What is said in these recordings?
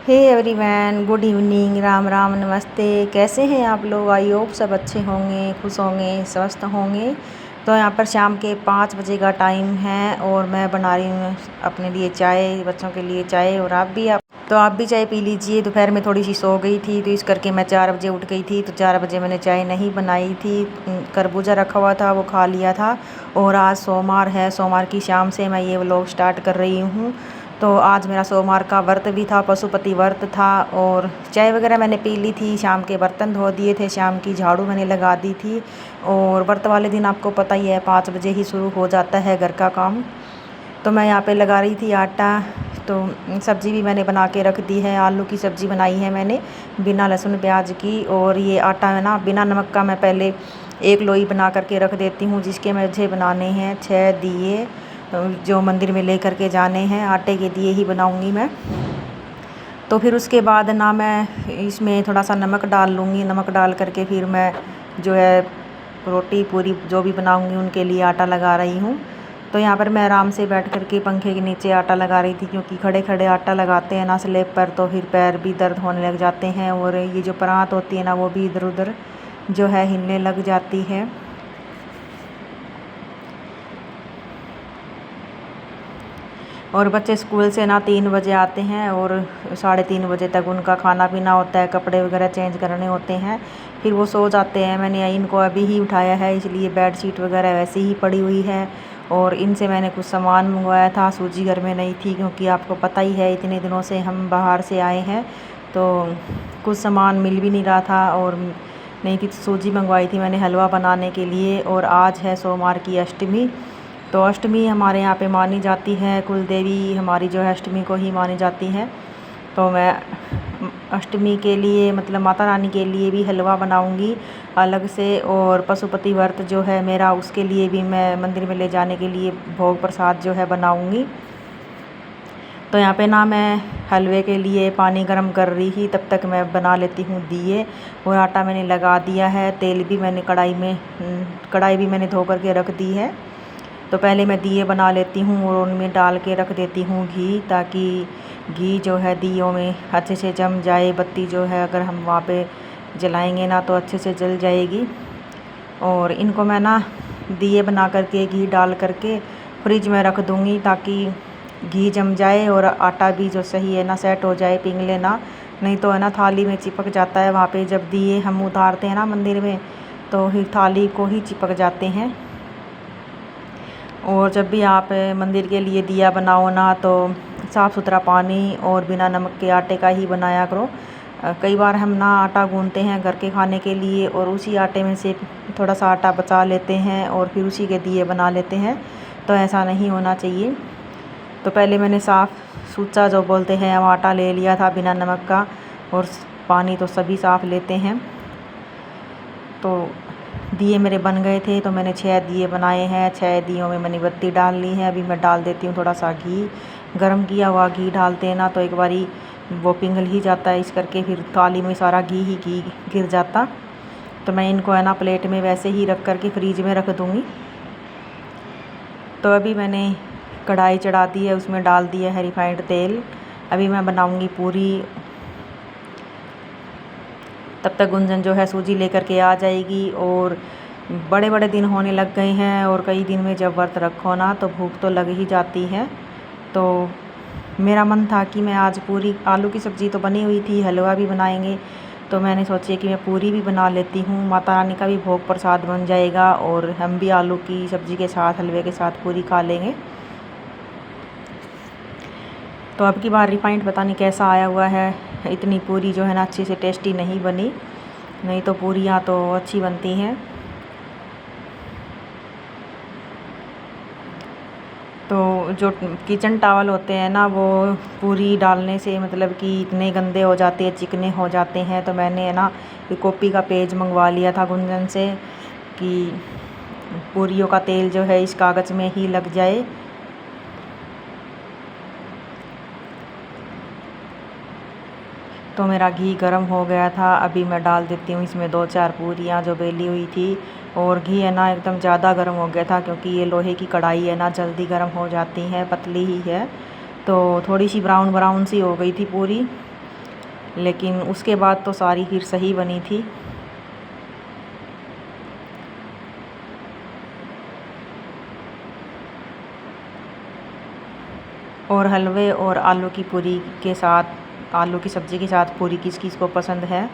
हे everyone, good evening, Ram Ram, नमस्ते। कैसे हैं आप लोग? आई होप सब अच्छे होंगे, खुश होंगे, स्वस्थ होंगे। तो यहाँ पर शाम के 5 बजे का टाइम है और मैं बना रही हूँ अपने लिए चाय, बच्चों के लिए चाय। और आप भी चाय पी लीजिए। दोपहर में थोड़ी सी सो गई थी तो इस करके मैं 4 बजे उठ गई थी, तो 4 बजे मैंने चाय नहीं बनाई थी। खरबूजा रखा हुआ था, वो खा लिया था। और आज सोमवार है, सोमवार की शाम से मैं ये व्लॉग स्टार्ट कर रही हूँ। तो आज मेरा सोमवार का व्रत भी था, पशुपति व्रत था। और चाय वगैरह मैंने पी ली थी, शाम के बर्तन धो दिए थे, शाम की झाड़ू मैंने लगा दी थी। और व्रत वाले दिन आपको पता ही है 5 बजे ही शुरू हो जाता है घर का काम। तो मैं यहाँ पे लगा रही थी आटा। तो सब्ज़ी भी मैंने बना के रख दी है, आलू की सब्ज़ी बनाई है मैंने बिना लहसुन प्याज की। और ये आटा है ना, बिना नमक का मैं पहले एक लोई बना करके रख देती हूँ, जिसके मुझे बनाने हैं 6 दिए, जो मंदिर में ले करके जाने हैं। आटे के दिए ही बनाऊंगी मैं। तो फिर उसके बाद ना मैं इसमें थोड़ा सा नमक डाल लूँगी। नमक डाल करके फिर मैं जो है रोटी पूरी जो भी बनाऊंगी उनके लिए आटा लगा रही हूँ। तो यहाँ पर मैं आराम से बैठ करके पंखे के नीचे आटा लगा रही थी, क्योंकि खड़े खड़े आटा लगाते हैं ना स्लेब पर, तो फिर पैर भी दर्द होने लग जाते हैं। और ये जो परात होती है ना, वो भी इधर उधर जो है हिलने लग जाती है। और बच्चे स्कूल से ना 3 बजे आते हैं और 3:30 बजे तक उनका खाना पीना होता है, कपड़े वगैरह चेंज करने होते हैं, फिर वो सो जाते हैं। मैंने इनको अभी ही उठाया है, इसलिए बेडशीट वगैरह वैसे ही पड़ी हुई है। और इनसे मैंने कुछ सामान मंगवाया था, सूजी घर में नहीं थी, क्योंकि आपको पता ही है इतने दिनों से हम बाहर से आए हैं, तो कुछ सामान मिल भी नहीं रहा था। और नहीं थी तो सूजी मंगवाई थी मैंने हलवा बनाने के लिए। और आज है सोमवार की अष्टमी। तो अष्टमी हमारे यहाँ पे मानी जाती है, कुल देवी हमारी जो है अष्टमी को ही मानी जाती है। तो मैं अष्टमी के लिए मतलब माता रानी के लिए भी हलवा बनाऊंगी अलग से। और पशुपति व्रत जो है मेरा, उसके लिए भी मैं मंदिर में ले जाने के लिए भोग प्रसाद जो है बनाऊंगी। तो यहाँ पे ना मैं हलवे के लिए पानी गर्म कर रही थी, तब तक मैं बना लेती हूँ दिए। और आटा मैंने लगा दिया है, तेल भी मैंने कढ़ाई भी मैंने धो करके रख दी है। तो पहले मैं दिए बना लेती हूँ और उनमें डाल के रख देती हूँ घी, ताकि घी जो है दियों में अच्छे से जम जाए। बत्ती जो है अगर हम वहाँ पे जलाएंगे ना, तो अच्छे से जल जाएगी। और इनको मैं ना दिए बना करके घी डाल करके फ्रिज में रख दूँगी, ताकि घी जम जाए और आटा भी जो सही है ना सेट हो जाए, पिघले ना। नहीं तो है ना थाली में चिपक जाता है, वहाँ पे जब दिए हम उतारते हैं ना मंदिर में, तो फिर थाली को ही चिपक जाते हैं। और जब भी आप मंदिर के लिए दिया बनाओ ना, तो साफ़ सुथरा पानी और बिना नमक के आटे का ही बनाया करो। कई बार हम ना आटा गूंथते हैं घर के खाने के लिए, और उसी आटे में से थोड़ा सा आटा बचा लेते हैं और फिर उसी के दिए बना लेते हैं। तो ऐसा नहीं होना चाहिए। तो पहले मैंने साफ़ सूचा जो बोलते हैं हम आटा ले लिया था बिना नमक का। और पानी तो सभी साफ़ लेते हैं। तो दिए मेरे बन गए थे, तो मैंने 6 दिए बनाए हैं। 6 दियों में मैंने बत्ती डाल ली है। अभी मैं डाल देती हूँ थोड़ा सा घी। गरम किया हुआ घी डालते हैं ना, तो एक बारी वो पिघल ही जाता है, इस करके फिर थाली में सारा घी गिर जाता। तो मैं इनको है ना प्लेट में वैसे ही रख करके फ्रीज में रख दूँगी। तो अभी मैंने कढ़ाई चढ़ा दी है, उसमें डाल दिया है रिफाइंड तेल। अभी मैं बनाऊँगी पूरी। तब तक गुंजन जो है सूजी लेकर के आ जाएगी। और बड़े बड़े दिन होने लग गए हैं, और कई दिन में जब व्रत रखो ना, तो भूख तो लग ही जाती है। तो मेरा मन था कि मैं आज पूरी, आलू की सब्ज़ी तो बनी हुई थी, हलवा भी बनाएंगे, तो मैंने सोची कि मैं पूरी भी बना लेती हूँ। माता रानी का भी भोग प्रसाद बन जाएगा, और हम भी आलू की सब्ज़ी के साथ, हलवे के साथ पूरी खा लेंगे। तो अब की बार रिफाइंड पता नहीं कैसा आया हुआ है, इतनी पूरी जो है ना अच्छी से टेस्टी नहीं बनी। नहीं तो पूरियाँ तो अच्छी बनती हैं। तो जो किचन टॉवल होते हैं ना, वो पूरी डालने से मतलब कि इतने गंदे हो जाते हैं, चिकने हो जाते हैं। तो मैंने ना कॉपी का पेज मंगवा लिया था गुंजन से, कि पूरियों का तेल जो है इस कागज़ में ही लग जाए। तो मेरा घी गर्म हो गया था। अभी मैं डाल देती हूँ इसमें 2-4 पूरियाँ जो बेली हुई थी। और घी है ना एकदम ज़्यादा गर्म हो गया था, क्योंकि ये लोहे की कढ़ाई है ना, जल्दी गर्म हो जाती है, पतली ही है। तो थोड़ी सी ब्राउन ब्राउन सी हो गई थी पूरी। लेकिन उसके बाद तो सारी खीर सही बनी थी। और हलवे और आलू की पूरी के साथ, आलू की सब्ज़ी के साथ पूरी किस किस को पसंद है।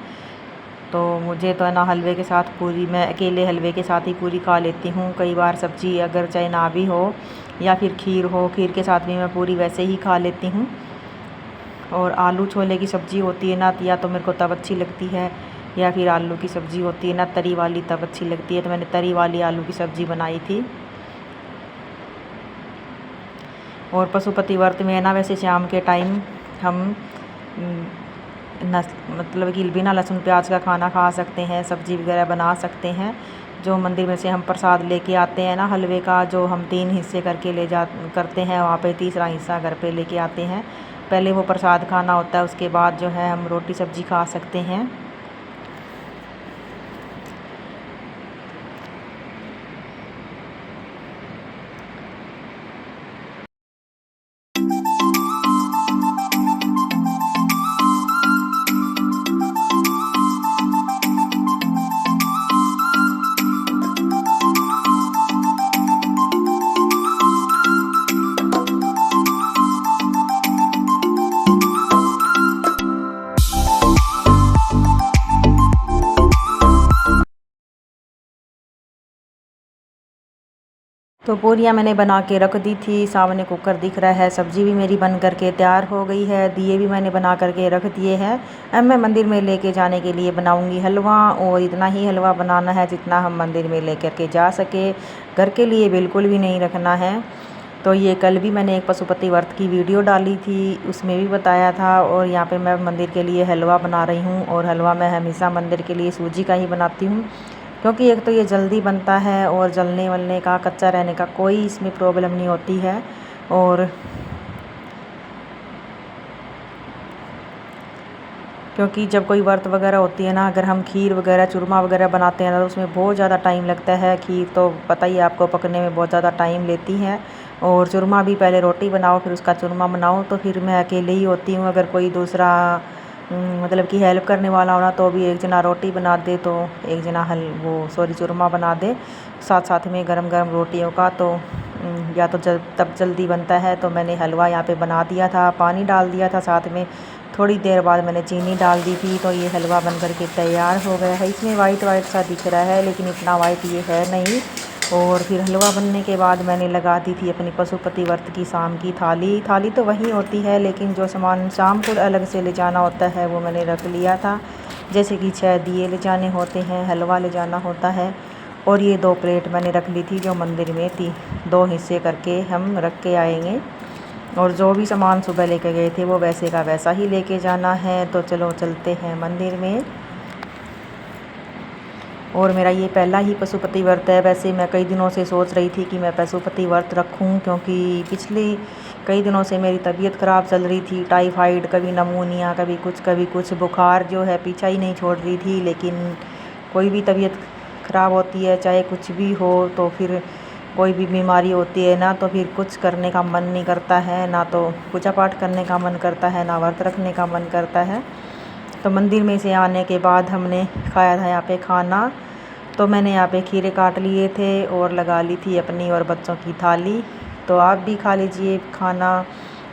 तो मुझे तो है ना हलवे के साथ पूरी, मैं अकेले हलवे के साथ ही पूरी खा लेती हूँ। कई बार सब्ज़ी अगर चाहे ना भी हो या फिर खीर हो, खीर के साथ भी मैं पूरी वैसे ही खा लेती हूँ। और आलू छोले की सब्ज़ी होती है ना, या तो मेरे को तब अच्छी लगती है, या फिर आलू की सब्ज़ी होती है ना तरी वाली, तब अच्छी लगती है। तो मैंने तरी वाली आलू की सब्ज़ी बनाई थी। और पशुपति व्रत में है ना, वैसे शाम के टाइम हम मतलब कि बिना लहसुन प्याज का खाना खा सकते हैं, सब्ज़ी वगैरह बना सकते हैं। जो मंदिर में से हम प्रसाद लेके आते हैं ना हलवे का, जो हम 3 हिस्से करके ले जा करते हैं, वहाँ पे तीसरा हिस्सा घर पे लेके आते हैं। पहले वो प्रसाद खाना होता है, उसके बाद जो है हम रोटी सब्ज़ी खा सकते हैं। तो पूरियाँ मैंने बना के रख दी थी, सामने कुकर दिख रहा है। सब्ज़ी भी मेरी बन करके तैयार हो गई है, दिए भी मैंने बना करके रख दिए हैं। अब मैं मंदिर में लेके जाने के लिए बनाऊंगी हलवा, और इतना ही हलवा बनाना है जितना हम मंदिर में ले करके जा सके, घर के लिए बिल्कुल भी नहीं रखना है। तो ये कल भी मैंने एक पशुपति व्रत की वीडियो डाली थी, उसमें भी बताया था। और यहाँ पे मैं मंदिर के लिए हलवा बना रही हूँ, और हलवा मैं हमेशा मंदिर के लिए सूजी का ही बनाती हूँ, क्योंकि एक तो ये जल्दी बनता है और जलने वलने का, कच्चा रहने का कोई इसमें प्रॉब्लम नहीं होती है। और क्योंकि जब कोई व्रत वगैरह होती है ना, अगर हम खीर वगैरह चूरमा वगैरह बनाते हैं ना, तो उसमें बहुत ज़्यादा टाइम लगता है। खीर तो पता ही है आपको, पकने में बहुत ज़्यादा टाइम लेती है। और चूरमा भी पहले रोटी बनाओ फिर उसका चूरमा बनाओ। तो फिर मैं अकेले ही होती हूँ, अगर कोई दूसरा मतलब कि हेल्प करने वाला होना, तो भी एक जना रोटी बना दे, तो एक जना चूरमा बना दे साथ साथ में गरम गरम रोटियों का। तो या तो तब जल्दी बनता है। तो मैंने हलवा यहाँ पे बना दिया था, पानी डाल दिया था साथ में, थोड़ी देर बाद मैंने चीनी डाल दी थी। तो ये हलवा बन करके तैयार हो गया है। इसमें वाइट वाइट सा दिख रहा है, लेकिन इतना वाइट ये है नहीं। और फिर हलवा बनने के बाद मैंने लगा दी थी अपनी पशुपति व्रत की शाम की थाली। थाली तो वही होती है, लेकिन जो सामान शाम को अलग से ले जाना होता है वो मैंने रख लिया था। जैसे कि 6 दिए ले जाने होते हैं, हलवा ले जाना होता है, और ये 2 प्लेट मैंने रख ली थी जो मंदिर में थी। 2 हिस्से करके हम रख के आएंगे, और जो भी सामान सुबह लेके गए थे वो वैसे का वैसा ही लेके जाना है। तो चलो चलते हैं मंदिर में। और मेरा ये पहला ही पशुपति व्रत है। वैसे मैं कई दिनों से सोच रही थी कि मैं पशुपति व्रत रखूं, क्योंकि पिछले कई दिनों से मेरी तबीयत ख़राब चल रही थी। टाइफाइड, कभी नमूनिया, कभी कुछ बुखार जो है पीछा ही नहीं छोड़ रही थी। लेकिन कोई भी तबीयत ख़राब होती है, चाहे कुछ भी हो, तो फिर कोई भी बीमारी होती है ना, तो फिर कुछ करने का मन नहीं करता है, ना तो पूजा पाठ करने का मन करता है, ना व्रत रखने का मन करता है। तो मंदिर में से आने के बाद हमने खाया था यहाँ पे खाना। तो मैंने यहाँ पे खीरे काट लिए थे और लगा ली थी अपनी और बच्चों की थाली। तो आप भी खा लीजिए खाना।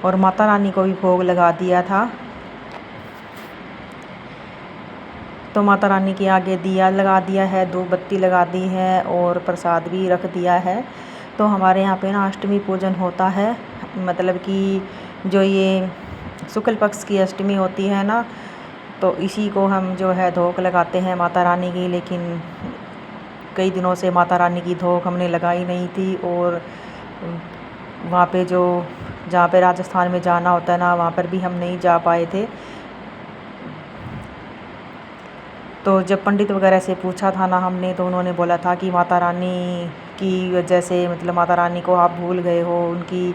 और माता रानी को भी भोग लगा दिया था। तो माता रानी के आगे दिया लगा दिया है, धूप बत्ती लगा दी है, और प्रसाद भी रख दिया है। तो हमारे यहाँ पे ना अष्टमी पूजन होता है, मतलब कि जो ये शुक्ल पक्ष की अष्टमी होती है ना, तो इसी को हम जो है धोक लगाते हैं माता रानी की। लेकिन कई दिनों से माता रानी की धोक हमने लगाई नहीं थी। और वहाँ पे जहाँ पे राजस्थान में जाना होता है ना, वहाँ पर भी हम नहीं जा पाए थे। तो जब पंडित वगैरह से पूछा था ना हमने, तो उन्होंने बोला था कि माता रानी की वजह से, मतलब माता रानी को आप भूल गए हो, उनकी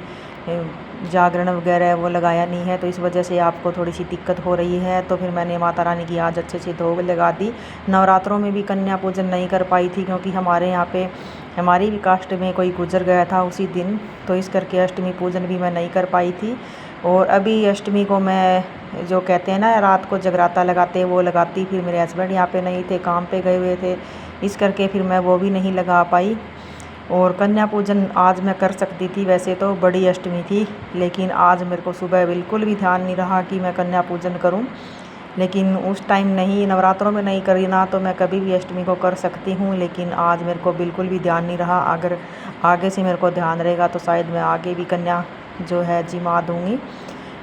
जागरण वगैरह वो लगाया नहीं है, तो इस वजह से आपको थोड़ी सी दिक्कत हो रही है। तो फिर मैंने माता रानी की आज अच्छे से धोक लगा दी। नवरात्रों में भी कन्या पूजन नहीं कर पाई थी, क्योंकि हमारे यहाँ पे हमारी भी कास्ट में कोई गुजर गया था उसी दिन, तो इस करके अष्टमी पूजन भी मैं नहीं कर पाई थी। और अभी अष्टमी को मैं जो कहते हैं ना रात को जगराता लगाते हैं वो लगाती, फिर मेरे हस्बैंड यहाँ पे नहीं थे, काम पे गए हुए थे, इस करके फिर मैं वो भी नहीं लगा पाई। और कन्या पूजन आज मैं कर सकती थी, वैसे तो बड़ी अष्टमी थी, लेकिन आज मेरे को सुबह बिल्कुल भी ध्यान नहीं रहा कि मैं कन्या पूजन करूं। लेकिन उस टाइम नहीं, नवरात्रों में नहीं करी ना, तो मैं कभी भी अष्टमी को कर सकती हूँ, लेकिन आज मेरे को बिल्कुल भी ध्यान नहीं रहा। अगर आगे से मेरे को ध्यान रहेगा तो शायद मैं आगे भी कन्या जो है जिमा दूँगी।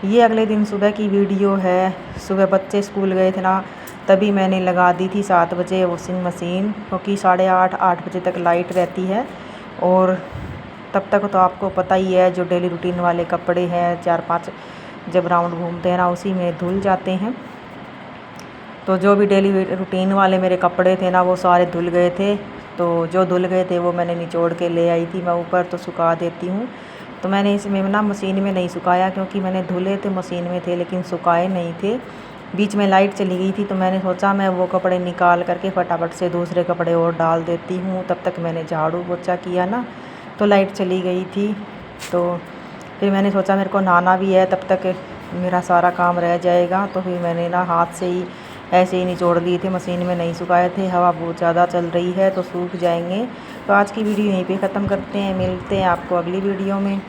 ये अगले दिन सुबह की वीडियो है। सुबह बच्चे स्कूल गए थे ना, तभी मैंने लगा दी थी 7 बजे वॉशिंग मशीन, क्योंकि 8:30 बजे तक लाइट रहती है। और तब तक तो आपको पता ही है, जो डेली रूटीन वाले कपड़े हैं 4-5 जब राउंड घूमते हैं ना, उसी में धुल जाते हैं। तो जो भी डेली रूटीन वाले मेरे कपड़े थे ना, वो सारे धुल गए थे। तो जो धुल गए थे वो मैंने निचोड़ के ले आई थी मैं ऊपर, तो सुखा देती हूँ। तो मैंने इसमें ना मशीन में नहीं सुखाया, क्योंकि मैंने धुले थे मशीन में थे, लेकिन सुखाए नहीं थे। बीच में लाइट चली गई थी, तो मैंने सोचा मैं वो कपड़े निकाल करके फटाफट से दूसरे कपड़े और डाल देती हूँ। तब तक मैंने झाड़ू पोछा किया ना, तो लाइट चली गई थी। तो फिर मैंने सोचा मेरे को नहाना भी है, तब तक मेरा सारा काम रह जाएगा। तो फिर मैंने ना हाथ से ही ऐसे ही निचोड़ दिए थे, मशीन में नहीं सुखाए थे। हवा बहुत ज़्यादा चल रही है तो सूख जाएंगे। तो आज की वीडियो यहीं पे ख़त्म करते हैं, मिलते हैं आपको अगली वीडियो में।